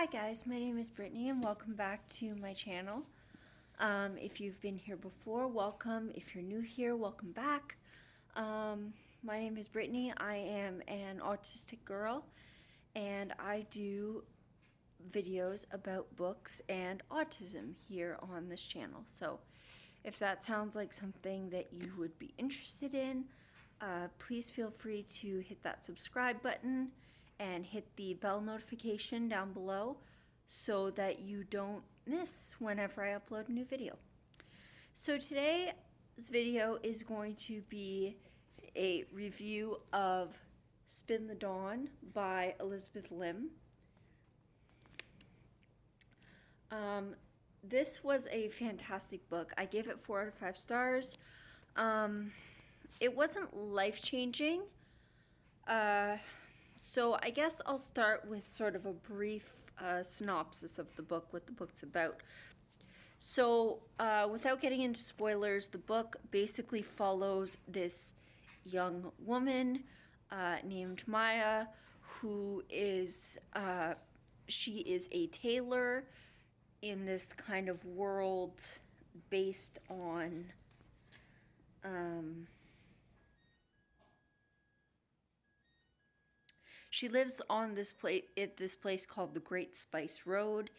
Hi guys, my name is Brittany and welcome back to my channel. If you've been here before, welcome. If you're new here, welcome back. My name is Brittany. I am an autistic girl and I do videos about books and autism here on this channel. So if that sounds like something that you would be interested in, please feel free to hit that subscribe button and hit the bell notification down below so that you don't miss whenever I upload a new video. So today's video is going to be a review of Spin the Dawn by Elizabeth Lim. This was a fantastic book. I gave it 4 out of 5 stars. It wasn't life-changing, so I guess I'll start with sort of a brief synopsis of the book, what the book's about. So without getting into spoilers, the book basically follows this young woman named Maya, who is, she is a tailor in this kind of world based on she lives on this place at this place called the Great Spice Road,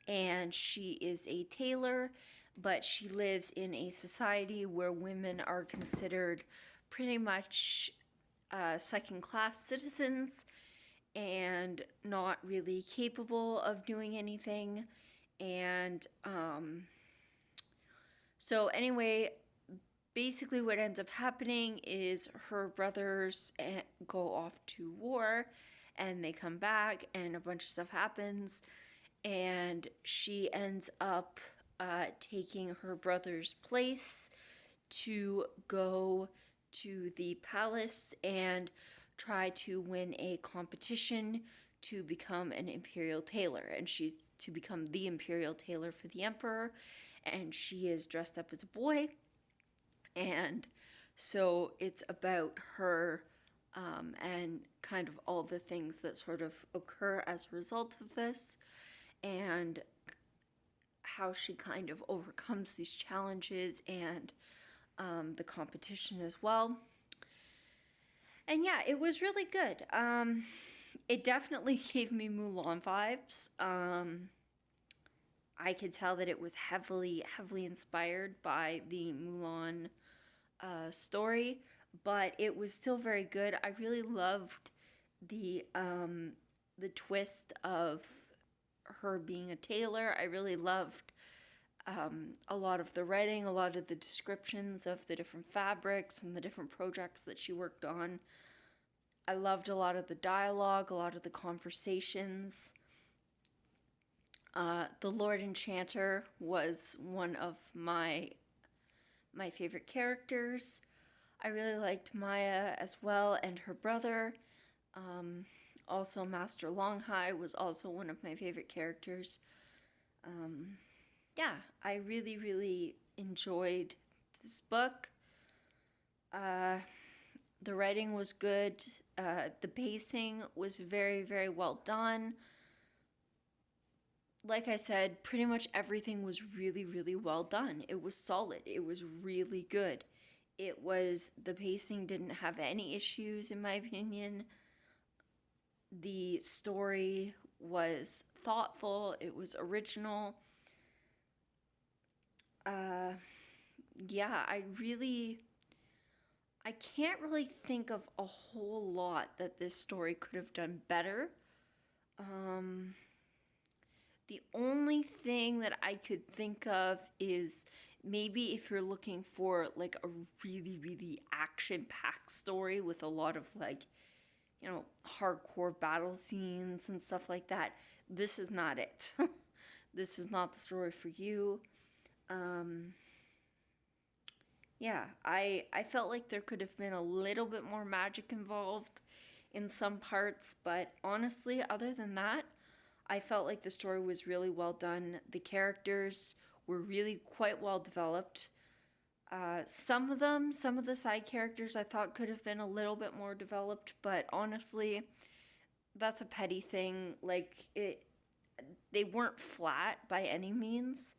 and she is a tailor, but she lives in a society where women are considered pretty much second-class citizens and not really capable of doing anything. And so anyway, basically what ends up happening is her brothers go off to war and they come back and a bunch of stuff happens, and she ends up taking her brother's place to go to the palace and try to win a competition to become an imperial tailor. And she's to become the imperial tailor for the emperor, and she is dressed up as a boy. And so it's about her and kind of all the things that sort of occur as a result of this, and how she kind of overcomes these challenges and the competition as well. And yeah, it was really good. It definitely gave me Mulan vibes. I could tell that it was heavily inspired by the Mulan story, but it was still very good. I really loved the twist of her being a tailor. I really loved a lot of the writing, a lot of the descriptions of the different fabrics and the different projects that she worked on. I loved a lot of the dialogue, a lot of the conversations. The Lord Enchanter was one of my favorite characters. I really liked Maya as well, and her brother. Also, Master Longhai was also one of my favorite characters. Yeah, I really enjoyed this book. The writing was good. The pacing was very well done. Like I said, pretty much everything was really well done. It was solid. It was really good. The pacing didn't have any issues, in my opinion. The story was thoughtful. It was original. Yeah, I can't really think of a whole lot that this story could have done better. The only thing that I could think of is maybe if you're looking for like a really action-packed story with a lot of like, you know, hardcore battle scenes and stuff like that, this is not it. This is not the story for you. Yeah, I felt like there could have been a little bit more magic involved in some parts, but honestly, other than that, I felt like the story was really well done. The characters were really quite well developed. Some of the side characters I thought could have been a little bit more developed, but honestly, that's a petty thing. Like, they weren't flat by any means.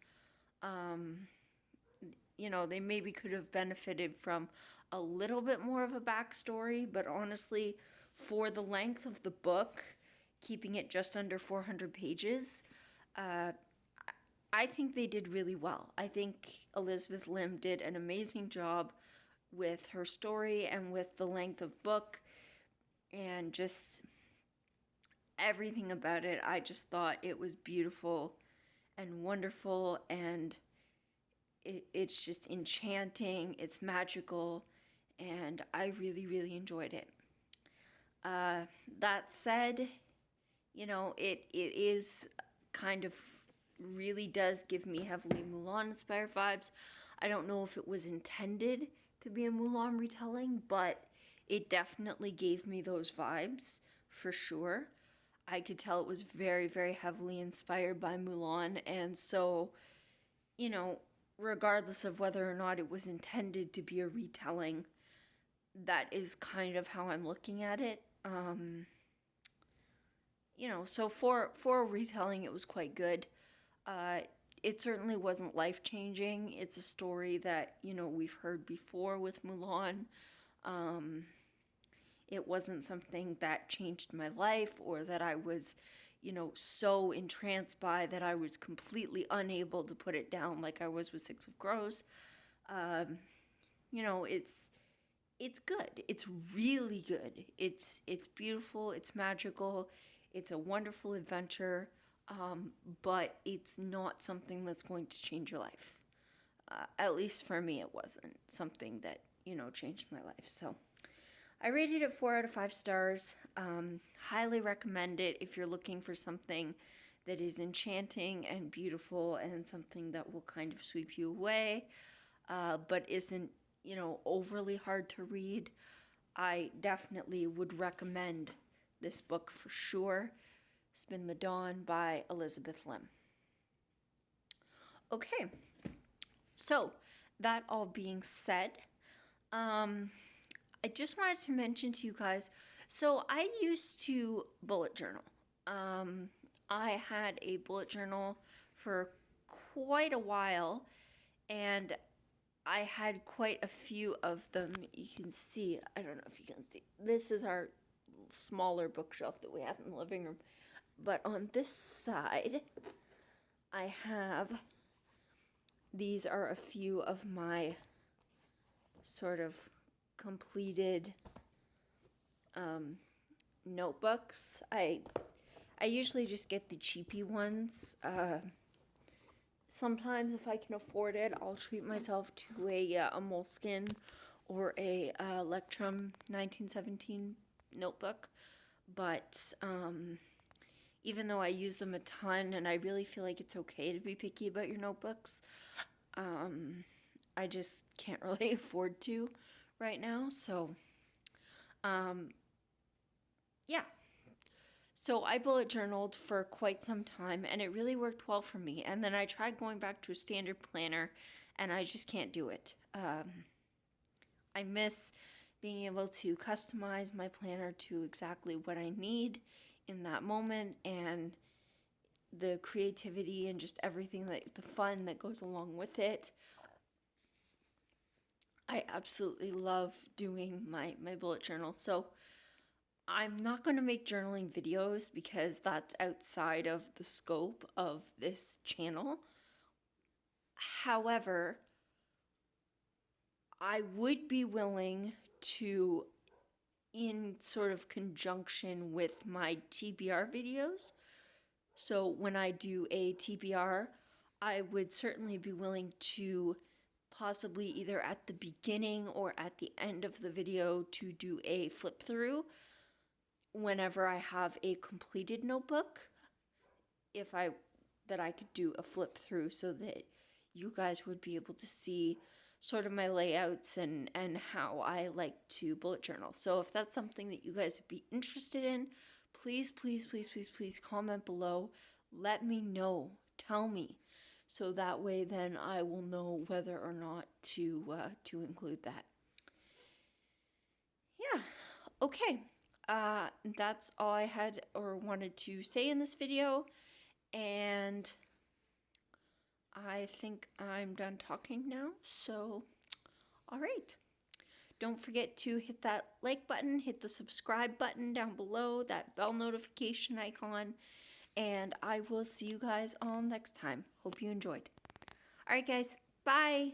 They maybe could have benefited from a little bit more of a backstory, but honestly, for the length of the book, keeping it just under 400 pages, uh, I think they did really well. I think Elizabeth Lim did an amazing job with her story and with the length of book and just everything about it. I just thought it was beautiful and wonderful, and it's just enchanting, it's magical, and I really, really enjoyed it. That said, it is kind of really does give me heavily Mulan inspired vibes. I don't know if it was intended to be a Mulan retelling, but it definitely gave me those vibes for sure. I could tell it was very, very heavily inspired by Mulan, and so, regardless of whether or not it was intended to be a retelling, that is kind of how I'm looking at it. So for a retelling, it was quite good. It certainly wasn't life changing. It's a story that we've heard before with Mulan. It wasn't something that changed my life or that I was, so entranced by that I was completely unable to put it down like I was with Six of Crows. It's good. It's really good. It's beautiful. It's magical. It's a wonderful adventure. But it's not something that's going to change your life. At least for me, it wasn't something that changed my life. So I rated it 4 out of 5 stars. Highly recommend it if you're looking for something that is enchanting and beautiful and something that will kind of sweep you away, but isn't, overly hard to read. I definitely would recommend this book for sure. Spin the Dawn by Elizabeth Lim. Okay, so that all being said, I just wanted to mention to you guys, so I used to bullet journal. I had a bullet journal for quite a while, and I had quite a few of them. You can see, I don't know if you can see, this is our smaller bookshelf that we have in the living room. But on this side, I have, these are a few of my sort of completed notebooks. I usually just get the cheapy ones. Sometimes if I can afford it, I'll treat myself to a Moleskine or a Electrum 1917 notebook. But even though I use them a ton and I really feel like it's okay to be picky about your notebooks, I just can't really afford to right now. So, yeah. So I bullet journaled for quite some time and it really worked well for me. And then I tried going back to a standard planner and I just can't do it. I miss being able to customize my planner to exactly what I need in that moment, and the creativity and just everything, like the fun that goes along with it. I absolutely love doing my bullet journal. So I'm not going to make journaling videos because that's outside of the scope of this channel. However, I would be willing to, in sort of conjunction with my TBR videos. So when I do a TBR, I would certainly be willing to possibly either at the beginning or at the end of the video to do a flip through whenever I have a completed notebook. That I could do a flip through so that you guys would be able to see sort of my layouts and how I like to bullet journal. So if that's something that you guys would be interested in, please, please, please, please, please comment below. Let me know. Tell me. So that way then I will know whether or not to include that. Yeah. Okay. That's all I had or wanted to say in this video. And I think I'm done talking now. So, all right. Don't forget to hit that like button, hit the subscribe button down below, that bell notification icon, and I will see you guys all next time. Hope you enjoyed. All right, guys. Bye.